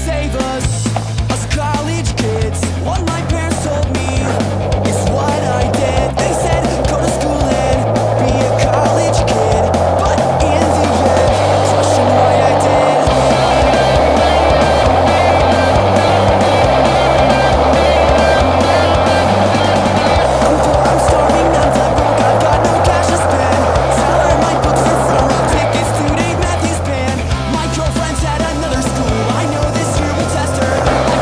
save us college kids. What my parents told me is what I did. They said, go to school and be a college kid. But in the end, question why I did. I'm poor, I'm starving, I'm flat broke, I've got no cash to spend. Sell all my books for front row tickets to Dave Matthews Band. My girlfriend's at another school, I know this year will test her.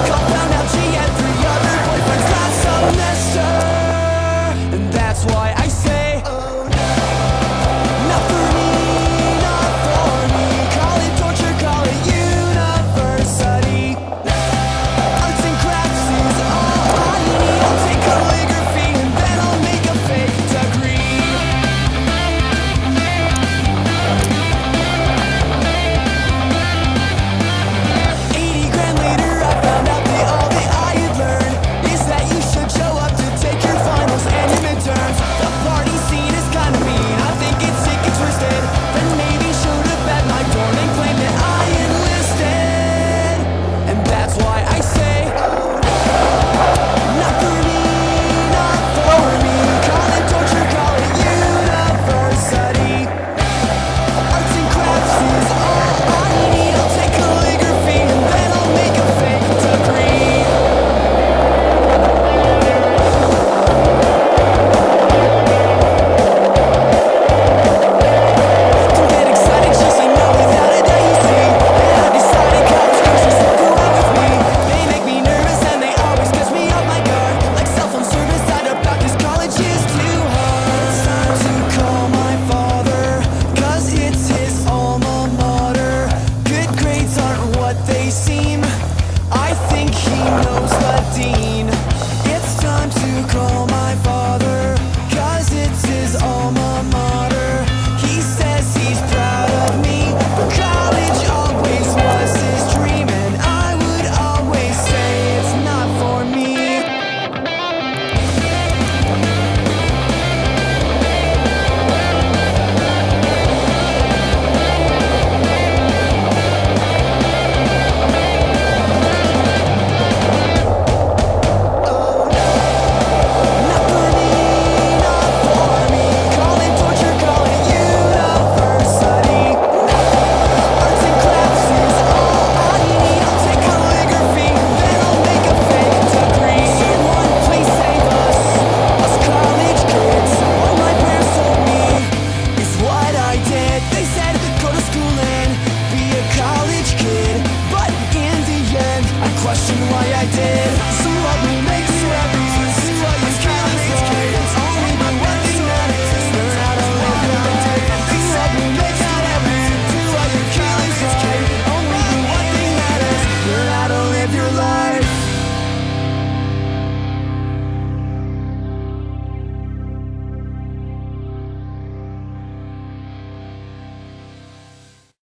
I found out she had 3 other boyfriends last semester. And that's why I say, oh no, not for me, not for me. Call it torture, call it university. Arts and crafts is all I need. I'll take calligraphy and then I'll make a fake degree. 80 grand later, I found out that all that I had learned is that you should show up to take your finals and your midterms. The party scene is kinda mean, I think it's sick and twisted. Then maybe showed up at my dorm and claimed that I enlisted. And that's why I say, not for me, not for me. Call it torture, call it university. Arts and crafts is all I need. I'll take calligraphy and then I'll make a fake degree. Don't get excited chasing no without a doubt, you see. And I decided college courses don't go well with me. They make me nervous and they always catch me off my guard. Like cell phone service, I don't practice, college is too hard. It's time to call my father, cause it's his alma mater. Good grades aren't what they seem. I think he knows the dean.